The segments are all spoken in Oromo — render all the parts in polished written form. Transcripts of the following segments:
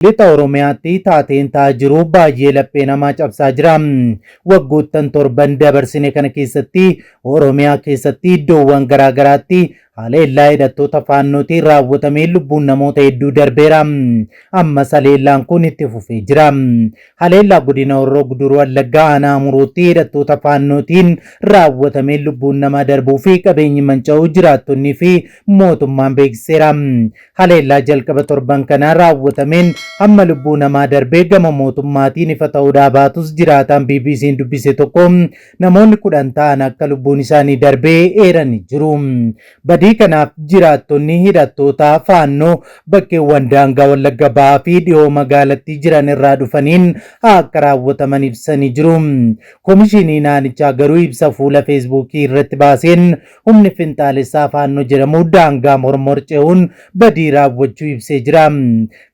Lixa Oromiyaatti taateen ta'aa jiru baay'ee laphee namaa cabsaa jira. Waggoottan torban dabarsine kana keessatti Oromiyaa keessatti iddoowwan garaagaraatti haleellaa hidhattoota faannootiin raawwatamee lubbuun namoota hedduu darbeera. Ammas haleellaan kun itti fufee jira. Haleellaa godina Horroo Guduruu Wallaggaa aanaa Amuruutti hidhattoota faannootiin raawwatamee lubbuun namaa darbuu fi qabeenyi manca'uu jiraattonnii fi mootummaan beeksiseera. Haleellaa jalqaba torban kanaa raawwatameen amma lubbuu namaa darbee gama mootummaatiin ifa ta'uudhaa baatus jiraataan BBC'n dubbise tokko namoonni 10 ta'an akka lubbuun isaanii darbee eeranii jiru. Badii kanaaf jiraattonni hidhattoota faannoo bakkeewwan daangaa Wallagga Bahaa fi dhiyoo magaalattii jiran irraa dhufaniin akka raawwataman ibsanii jiru. Komishinii naannichaa garuu ibsa fuula feesbuukii irratti baaseen humni finxaalessaa faannoo jedhamu daangaa mormor ce'uun badii raawwachuu ibsee jira.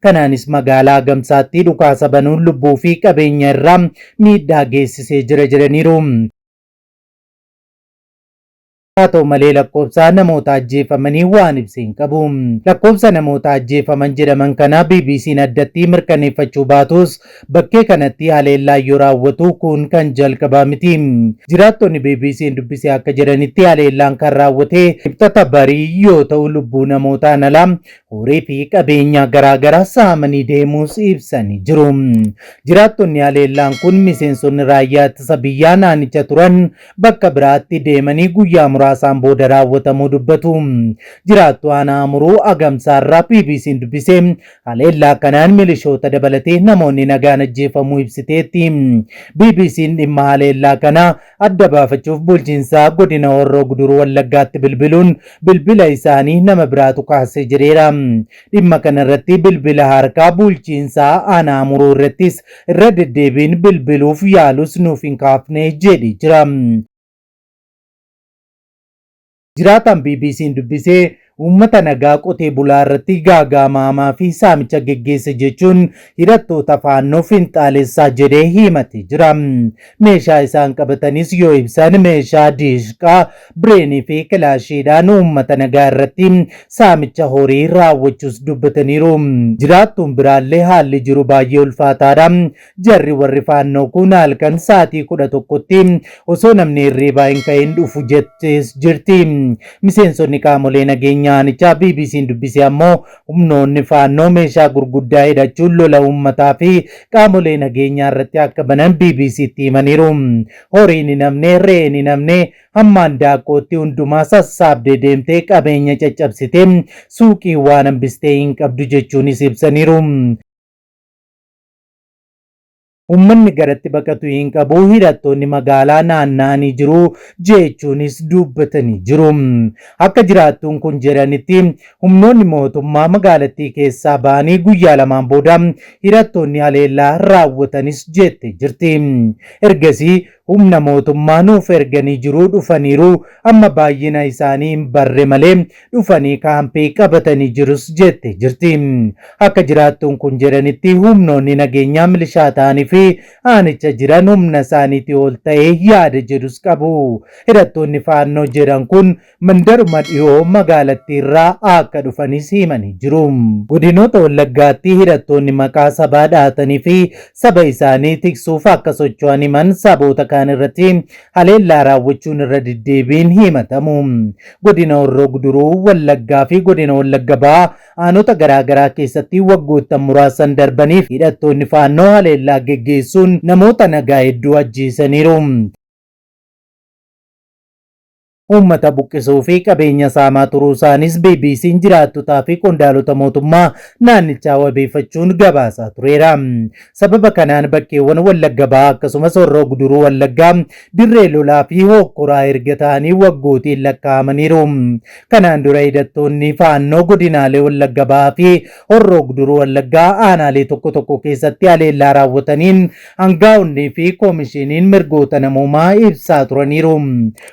Kanaanis magaalaa Gamsaatti dhukaasa banuun lubbuu fi qabeenya irraa miidhaa geessisee jira jedhaniiru. Haa ta'u malee lakkoofsa namoota ajjeefamanii waan ibsee hin qabu. Lakkoofsa namoota ajjeefaman jedhaman kana BBC'n addatti mirkaneeffachuu baatus bakkee kanatti haleellaa yoo raawwatu kun kan jalqabaa miti. Jiraattonni BBC'n dubbise akka jedhanitti haleellaan kan raawwate kibxata barii yoo ta'u lubbuu namootaan ala horii fi qabeenya garaagaraa saamanii deemuus ibsanii jiru. Jiraattonni haleellaan kun miseensonni raayyaa ittisa biyyaa naannicha turan bakka biraatti deemanii guyyaa muraasaan booda raawwatamuu dubbatu. Jiraattu aanaa Amuruu Agamsaarraa BBC'n dubbise haleellaa kanaan milishoota dabalatee namoonni nagaan ajjeefamuu ibsiteetti. BBC'n dhimma haleellaa kana adda baafachuuf bulchiinsa godina Horroo Guduruu Wallaggaatti bilbiluun bilbila isaanii nama biraatu kaasee jireera. Dhimma kana irratti bilbila harkaa bulchiinsa aanaa Amuruu irrattis irra deddeebiin bilbiluuf yaalus nuuf hin kaafne jedhee jira. Jiraataan BBC'n dubbise uummata nagaa qotee bulaa irratti gaaga'amaa fi saamicha geggeesse jechuun hidhattoota faannoo finxaalessaa jedhee himate jira. Meeshaa isaan qabatanis yoo ibsan meeshaa diishqaa, bireenii fi kilaashiidhaan uummata nagaa irratti saamicha horii raawwachuus dubbataniiru. Jiraattuun biraallee haalli jiru baay'ee ulfaataadha. Jarri warri faannoo kun halkan sa'aatii 11tti osoo namni hirriibaa hin ka'in dhufu jettees jirti. Miseensonni qaamolee nageenyaa Nyaanichaa BBC'n dubbise ammoo humnoonni faannoo meeshaa gurguddaa hidhachuun lola uummataa fi qaamolee nageenyaa irratti akka banan BBC'tti himaniiru. Horiin hin hafne, re'een hin hafne hammaan daakkootti hundumaa sassaabdee deemtee qabeenya caccabsitee suuqii waan hambistee hin qabdu jechuunis ibsaniiru. Uummanni garatti baqatu hin qabu hidhattoonni magaalaa naanna'anii jiru jechuunis dubbatanii jiru. Akka jiraattuun kun jedhanitti humnoonni mootummaa magaalattii keessaa ba'anii guyyaa lamaan booda hidhattoonni haleellaa raawwatanis jette jirti. Ergasii humna mootummaa nuuf erganii jiru dhufaniiru amma baay'ina isaanii hin barre malee dhufanii kaampii qabatanii jirus jette jirti. Akka jiraattuun kun jedhanitti humnoonni nageenyaa milishaa ta'anii fi aanicha jiran humna isaaniitii ol ta'ee yaada jedhus qabu. Hidhattoonni faannoo jedhan kun mandaruma dhiyoo magaalattii irraa akka dhufanis himanii jiru. Godinoota Wallaggaatti hidhattoonni maqaa sabaa dhahatanii fi saba isaanii tiksuuf akka socho'an himan saboota kaan irratti haleellaa raawwachuun irra deddeebiin himatamu. Godina Horroo Guduruu Wallaggaa fi godina Wallagga Bahaa aanota garaagaraa keessatti waggoottan muraasan darbaniif hidhattoonni faannoo haleellaa geggeessuun namoota nagaa hedduu ajjeesaniiru. Uummata buqqisuu fi qabeenya saamaa turuu isaanis BBC'n jiraattotaa fi qondaalota mootummaa naannichaa wabeeffachuun gabaasaa tureera. Sababa kanaan bakkeewwan Wallagga Bahaa akkasumas Horroo Guduruu Wallaggaa dirree lolaa fi hokkoraa erga ta'anii waggootiin lakkaa'amaniiru. Kanaan dura hidhattoonni faannoo godinaalee Wallagga Bahaa fi Horroo Guduruu Wallaggaa aanaalee tokko tokko keessatti haleellaa raawwataniin aangaa'onnii fi koomishiniin mirgoota namoomaa ibsaa turaniiru.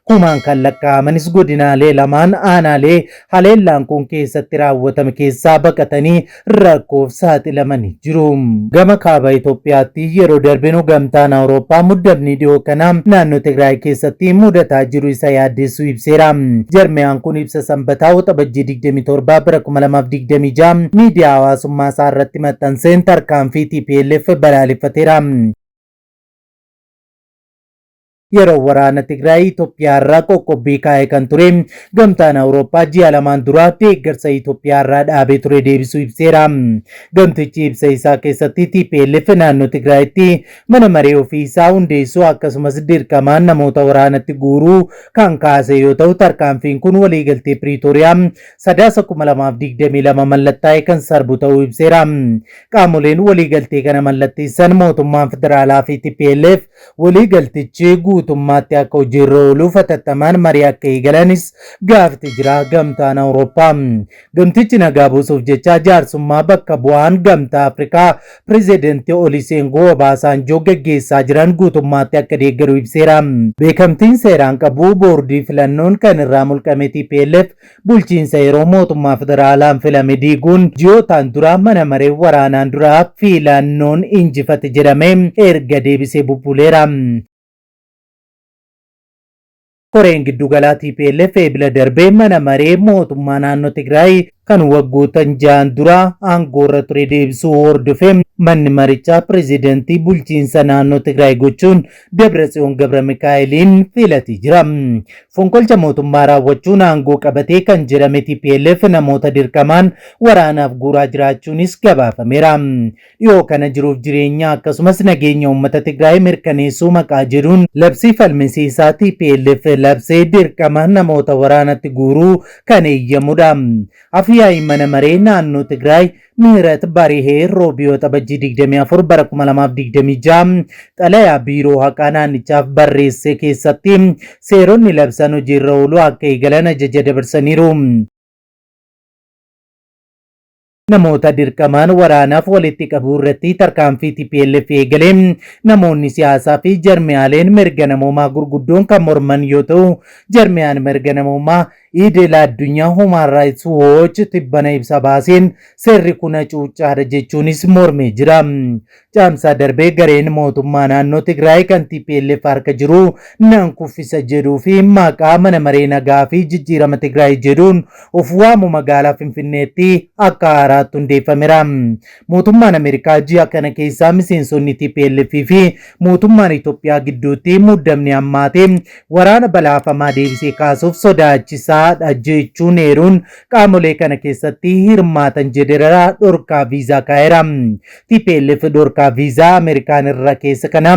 Kumaan kan lakkaa'amanis godinaalee lamaan aanaalee haleellaan kun keessatti raawwatame keessaa baqatanii rakkoof saaxilamanii jiru. Gama kaaba Itoophiyaatti yeroo darbinu gamtaan Awurooppaa muddamni dhiyoo kana naannoo Tigraay keessatti mudataa jiru isa yaaddessuu ibseera. Jarmiyaan kun ibsa sanbataa waxabajjii 27 bara 2026 miidiyaa hawaasummaa isaa irratti maxxanseen tarkaanfii TPLF balaaleffateera. Yeroo waraana Tigraay Itoophiyaa irraa qoqqobbii kaa'ee kan ture gamtaan Awurooppaa ji'a lamaan dura deeggarsa Itoophiyaa irraa dhaabee ture deebisuu ibseera. Gamtichi ibsa isaa keessatti TPLF naannoo Tigraayitti mana maree ofii isaa hundeessuu akkasumas dirqamaan namoota waraanatti guuruu kan kaase yoo ta'u tarkaanfiin kun waliigaltee Piriitooriyaa sadaasa 2022 mallattaa'e kan sarbu ta'uu ibseera. Qaamoleen waliigaltee kana mallatteessan mootummaan federaalaa fi TPLF waliigaltichi guutummaatti akka hojiirra ooluuf hatattamaan marii akka eegalanis gaafate jira gamtaan Awurooppaa. Gamtichi nagaa buusuuf jecha jaarsummaa bakka bu'aan gamtaa Afrikaa pirezidaantii Olusegun Obasanjoo gaggeessaa jiran guutummaatti akka deeggaru ibseera. Beekamtiin seeraan qabu boordii filannoon kan irraa mulqame TPLF bulchiinsa yeroo mootummaa federaalaan filame diiguun ji'ootaan dura mana maree waraanaan dura filannoon injifate jedhame erga deebisee bubbuleera. Koreen giddugalaa TPLF eebila darbee mana maree mootummaa naannoo Tigraay kan waggootan ja'an dura aangoorra ture deebisuu hordofee manni marichaa pirezidaantii bulchiinsa naannoo Tigraay gochuun Dabratsiyoon Gabramikaa'eliin filatee jira. Fonqolcha mootummaa raawwachuun aangoo qabatee kan jedhame TPLF namoota dirqamaan waraanaaf guuraa jiraachuunis gabaafameera. Dhiyoo kana jiruuf jireenya akkasumas nageenya uummata Tigraay mirkaneessuu maqaa jedhuun labsii falmisiisaa TPLF labsee dirqamaan namoota waraanatti guuruu kan eeyyamudha. Afyaa'ii mana maree naannoo Tigraay Mihirat Barihee Roobiyoo Waxabajjii 24 bara 2026 xalayaa biiroo haqaa naannichaaf barreesse keessatti seeronni labsan hojiirra ooluu akka eegalan ajaja dabarsaniiru. Namoota dirqamaan waraanaaf walitti qabuu irratti tarkaanfii TPLF eegalee namoonni siyaasaa fi jarmiyaaleen mirga namoomaa gurguddoon kan morman yoo ta'u jarmiyaan mirga namoomaa idila addunyaa Human Rights Watch tibbana ibsa baaseen seerri kun cuuccaadha jechuunis mormee jira. Caamsaa darbee gareen mootummaa naannoo Tigraay kan TPLF harka jiru nan kuffisa jedhuu fi maqaa mana maree nagaa fi jijjiirama Tigraay jedhuun of waamu magaalaa Finfinneetti akka haaraatti hundeeffameera. Mootummaan Ameerikaa ji'a kana keessaa miseensonni TPLF fi mootummaan Itoophiyaa gidduutti muddamni hammaatee waraana balaafamaa deebisee kaasuuf sodaachisaa jechuun eeruun qaamolee kana keessatti hirmaatan jedheera dhorkaa viizaa kaa'eera. TPLF dhorkaa viizaa Ameerikaan irra keessa kana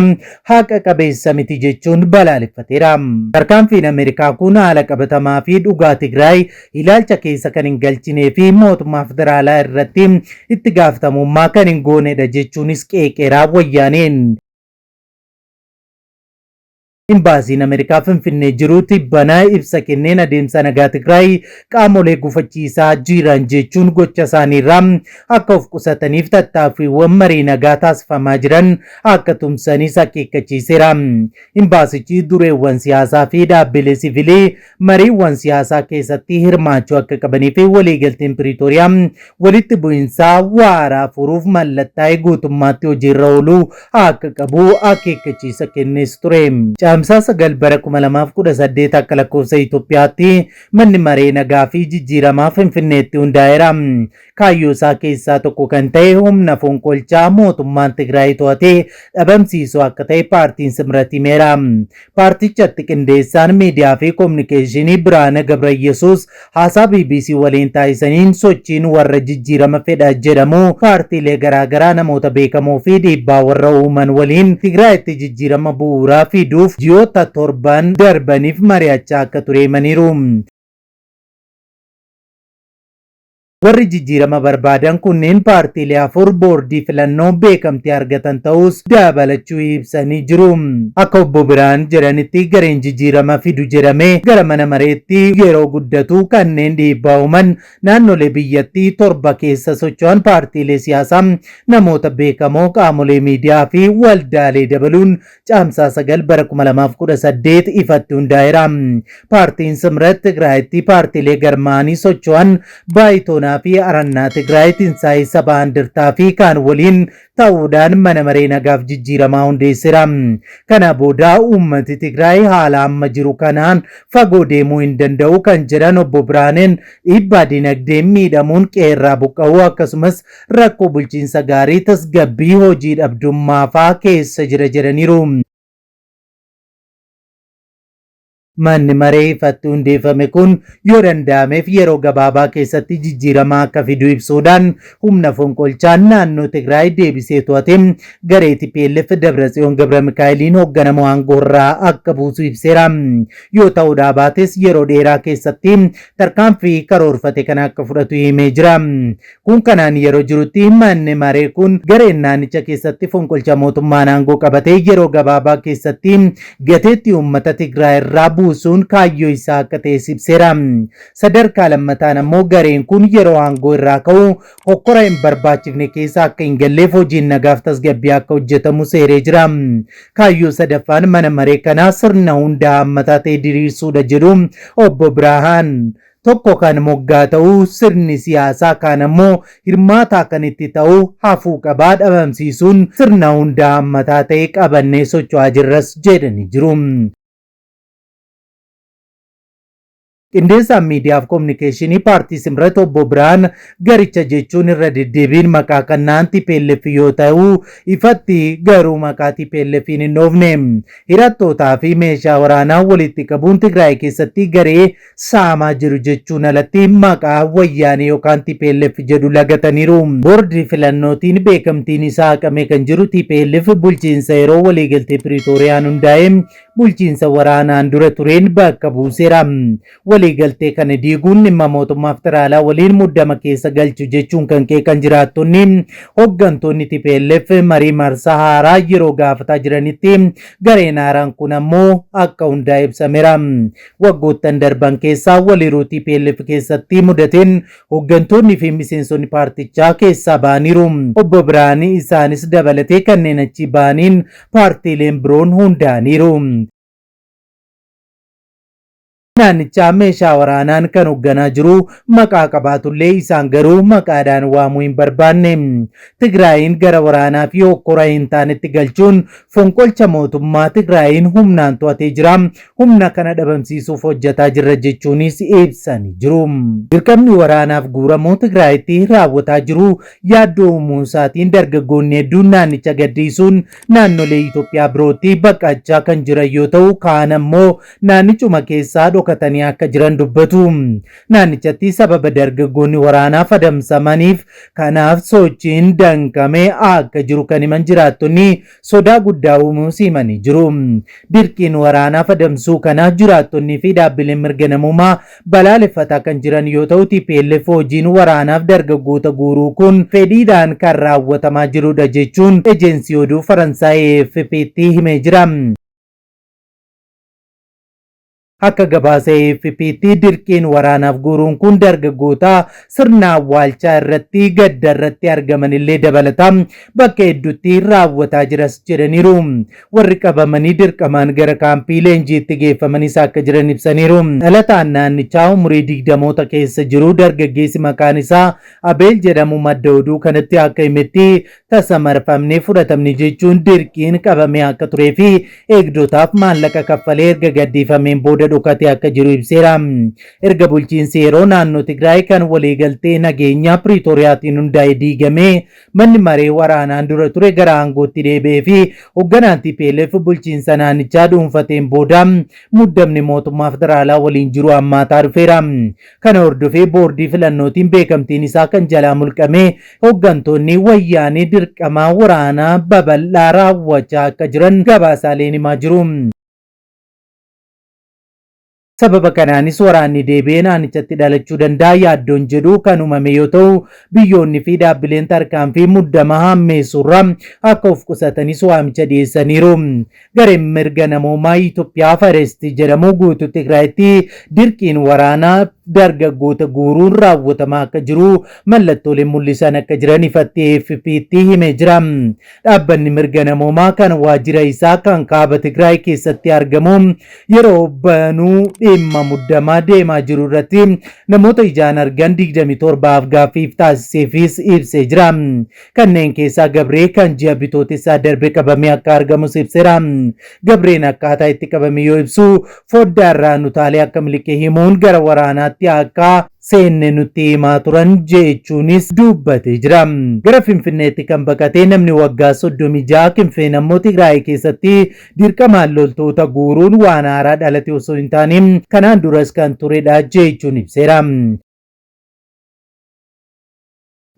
haqa qabeessa miti jechuun balaaleffateera. Tarkaanfiin Ameerikaa kun haala qabatamaa fi dhugaa Tigraay ilaalcha keessa kan hin galchinee fi mootummaa federaalaa irratti itti gaafatamummaa kan hin goonedha jechuunis qeeqeera wayyaaneen. Imbaasiin Ameerikaa Finfinnee jirutti banaa ibsa kenneen adeemsa nagaa Tigraay qaamolee gufachiisaa jiran jechuun gocha isaaniirraa akka of qusataniif tattaaffiiwwan marii nagaa taasifamaa jiran akka tumsanis akeekkachiiseera. Imbaasichi dureewwan siyaasaa fi dhaabbilee siviilii mariiwwan siyaasaa keessatti hirmaachuu akka qabanii fi waliigalteen Piriitooriyaa walitti bu'insaa waaraa furuuf mallattaa'ee guutummaatti hojiirra ooluu akka qabu akeekkachiisa kennees ture. Caamsaa 9 bara 2018 akka lakkoofsa Itoophiyaatti manni maree nagaa fi jijjiiramaa Finfinneetti hundaa'eera. Kaayyoo isaa keessaa tokko kan ta'e humna fonqolchaa mootummaan Tigraay to'atee dhabamsiisuu akka ta'e paartiin Simrat himeera. Paartichatti qindeessaan miidiyaa fi koominikeeshinii Biraana Gabrayesuus haasaa BBC waliin taasisaniin sochiin warra jijjiirama fedha jedhamu paartiilee garaagaraa namoota beekamoo fi dhiibbaa warra uuman waliin Tigraayitti jijjiirama bu'uuraa fiduuf ji'oota 7 darbaniif mari'achaa akka ture himaniiru. warri jijjiirama barbaadan kunneen paartiilee afur boordii filannoo beekamtii argatan ta'us dabalachuu ibsanii jiru. Akka obbo Biraan jedhanitti gareen jijjiirama fidu jedhamee gara mana mareetti yeroo guddatu kanneen dhiibbaa uuman naannolee biyyattii 7 keessa socho'an paartiilee siyaasaa, namoota beekamoo, qaamolee miidiyaa fi waldaalee dabaluun caamsaa 9 bara 2018 ifatti hundaa'eera. Paartiin Simረት Tigraayitti paartiilee garmaanii socho'an baay'itoonaa fi arannaa Tigraay Tinsaa'ee Sabaa Andirtaa fi kaan waliin ta'uudhaan mana maree nagaaf jijjiiramaa hundeesseera. Kana booda uummati Tigraay haala amma jiru kanaan fagoo deemuu hin danda'u kan jedhan obbo Biraaneen dhiibbaa dinagdee miidhamuun qeerraa buqqa'uu akkasumas rakkoo bulchiinsa gaarii tasgabbii hojii dhabdummaa fa'aa keessa jira jedhaniiru. Manni maree ifatti hundeeffame kun yoo danda'ameef yeroo gabaabaa keessatti jijjiirama akka fidu ibsuudhaan humna fonqolchaan naannoo Tigraay deebisee to'ate garee TPLF Dabratsiyoon Gabra Mikaa'eliin hoogganamu aangoorraa akka buusu ibseera. Yoo ta'uudhaa baates yeroo dheeraa keessatti tarkaanfii karoorfate kan akka fudhatu himee jira. Kun kanaan yeroo jirutti manni maree kun gareen naannicha keessatti fonqolcha mootummaan aangoo qabatee yeroo gabaabaa keessatti gateetti uummata Tigraay irraa buusuun kaayyoo isaa akka ta'e ibseera. Sadarkaa lammataan ammoo gareen kun yeroo aangoo irraa ka'u hokkora hin barbaachifne keessa akka hin galleef hojiin nagaaf tasgabbii akka hojjetamu seeree jira. Kaayyoo sadaffaan mana maree kanaa sirna hundaa hammataa ta'e diriirsuudha jedhu obbo Biraan. Tokko kan moggaa ta'uu sirni siyaasaa kaan ammoo hirmaataa kan itti ta'uu hafuu qabaa dhabamsiisuun sirna hundaa hammataa ta'e qabannee socho'aa jirras jedhanii jiru. Qindeessaan miidiyaaf kominikeeshinii paartii Simret obbo Biraan garicha jechuun irra deddeebiin maqaa kannaan TPLF yoo ta'u ifatti garuu maqaa TPLF hin dhoofne. Hirattootaa fi meeshaa waraanaa walitti qabuun Tigraay keessatti garee saamaa jiru jechuun alatti maqaa wayyaanee yookaan TPLF jedhu lagataniiru. Boordii filannootiin beekamtiin isaa haqamee kan jiru TPLF bulchiinsa yeroo waliigaltee Piriitooriyaan hundaa'e bulchiinsa waraanaan dura tureen bakka buuseera. Waliigaltee kana diiguun dhimma mootummaa federaalaa waliin muddama keessa galchu jechuun kan qeeqan jiraattonni hooggantoonni TPLF marii marsaa haaraa yeroo gaafataa jiranitti gareen haaraan kun ammoo akka hundaa ibsameera. Waggoottan darban keessaa waliiruu TPLF keessatti mudateen hooggantoonni fi miseensonni paartichaa keessaa ba'aniiru. Obbo Biraan isaanis dabalatee kanneen achi ba'aniin paartiileen biroon hundaa'aniiru. Naannicha meeshaa waraanaan kan hoogganaa jiru maqaa qabaatullee isaan garuu maqaadhaan waamuu hin barbaanne. Tigraayin gara waraanaa fi hokkora hin taanetti galchuun fonqolcha mootummaa Tigraayin humnaan to'atee jira. Humna kana dhabamsiisuuf hojjetaa jirra jechuunis ibsanii jiru. Dirqamni waraanaaf guuramuu Tigraayitti raawwataa jiru yaaddoo uumuu isaatiin dargaggoonni hedduun naannicha gadhiisuun naannolee Itoophiyaa birootti baqachaa kan jiran yoo ta'u kaan ammoo naannichuma keessaa dhokatanii akka jiran dubbatu. Naannichatti sababa dargaggoonni waraanaaf adamsamaniif kanaaf sochiin danqamee akka jiru kan himan jiraattonni sodaa guddaa uumuu himanii jiru. Dirqiin waraanaaf adamsuu kana jiraattonnii fi dhaabbileen mirga namummaa balaaleffataa kan jiran yoo ta'u TPLF hojiin waraanaaf dargaggoota guuruu kun fedhiidhaan kan raawwatamaa jirudha jechuun ejensii oduu Faransaay AFP'tti himee jira. Akka gabaasa AFP'tti dirqiin waraanaaf guuruun kun dargaggoota sirna awwaalchaa irratti gadda irratti argaman illee dabalata bakka hedduutti raawwataa jiras jedhaniiru. Warri qabamanii dirqamaan gara kaampii leenjiitti geeffamanis akka jiran ibsaniiru. Dhalataan naannichaa umurii 20moota keessa jiru dargaggeessi maqaan isaa Abeel jedhamu madda oduu kanatti akka himetti tasa marfamnee fudhatamni jechuun dirqiin qabamee akka turee fi eegdotaaf maallaqa kaffalee erga gadhiifameen booda dhokatee akka jiru ibseera. Erga bulchiinsi yeroo naannoo Tigraay kan waliigaltee nageenyaa Piriitooriyaatiin hundaa'e diigamee manni maree waraanaan dura ture gara aangootti deebi'ee fi hoogganaan TPLF bulchiinsa naannichaa dhuunfateen booda muddamni mootummaa federaalaa waliin jiru hammaataa dhufeera. Kana hordofee boordii filannootiin beekamtiin isaa kan jalaa mulqame hooggantoonni wayyaanee dirqamaa waraanaa babal'aa raawwachaa akka jiran gabaasaaleen himaa jiru. sababa kanaanis waraanni deebi'ee naannichatti dhalachuu danda'a yaaddoon jedhu kan uumame yoo ta'u biyyoonni fi dhaabbileen tarkaanfii muddamaa hammeessurra akka of qusatanis waamicha dhiyeessaniiru. Gareen mirga namoomaa Itoophiyaa Fareesti jedhamu guutuu Tigraayitti dirqiin waraanaa dargaggoota guuruun raawwatamaa akka jiru mallattooleen mul'isan akka jiran ifatti AFP'tti himee jira. Dhaabbanni mirga namoomaa kan waajjira isaa kan kaaba Tigraay keessatti argamu yeroo banuu dhimma muddamaa deemaa jiru irratti namoota ijaan argan 27 gaaffiif taasiseefis ibsee jira. Kanneen keessaa Gabree kan ji'a bitootessaa darbe qabamee akka argamus ibseera. Gabreen akkaataa itti qabame yoo ibsu foddaarraa nutaalee akka miliqee himuun gara waraanaatti akka seenne nutti himaa turan jechuunis dubbatee jira. Gara Finfinneetti kan baqatee namni waggaa 36 Kinfeen ammoo Tigraay keessatti dirqamaan loltoota guuruun waan haaraa dhalate osoo hin taane kanaan duras kan turedha jechuun ibseera.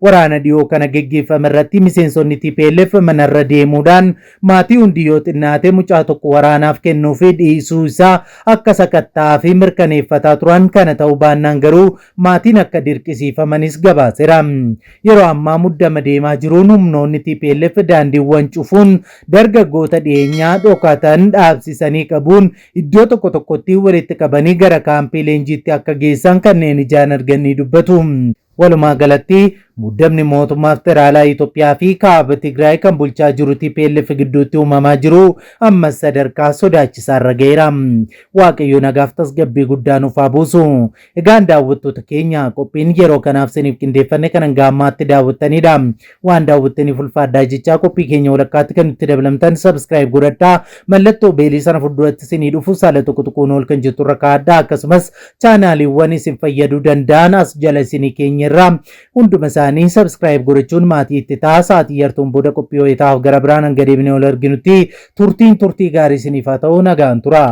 Waraana dhiyoo kana geggeeffame irratti miseensonni TPLF manarra deemuudhaan maatii hundi yoo xinnaate mucaa tokko waraanaaf kennuuf dhiisuu isaa akka sakatta'aa fi mirkaneeffataa turan kana ta'uu baannaan garuu maatiin akka dirqisiifamanis gabaaseera. Yeroo ammaa muddama deemaa jiruun humnoonni TPLF daandiiwwan cufuun dargaggoota dhiyeenyaa dhokatan dhaabsisanii qabuun iddoo tokko tokkotti walitti qabanii gara kaampii leenjiitti akka geessan kanneen ijaan arganii dubbatu. Walumaa galatti muddamni mootummaa federaalaa Itoophiyaa fi kaaba Tigraay kan bulchaa jiru TPLF gidduutti uumamaa jiru ammas sadarkaa sodaachisaa irra ga'eera. Waaqayyo nagaaf tasgabbii guddaa nuuf haa buusu. Egaan daawwattoota keenya qophiin yeroo kanaaf isiniif qindeeffanne kan hanga ammaatti daawwattanidha. Waan daawwattaniif ulfaadhaa jechaa qophii keenya walakkaatti kan nutti dabalamtan subscribe godhadhaa. Mallattoo beelii sana fuulduratti isinii dhufu saala tokko tokkoon ol kan jettu irra kaa'adhaa. Akkasumas chaanaaliiwwan isin fayyaduu danda'an as jala isinii keenyarraa hunduma isaanii subscribe gochuun maatii itti taasaatii yartuun booda qophii ho'itaaf gara biraan hanga deebinee ol arginutti turtiin turtii gaarii isiniif haa ta'u nagaan tura.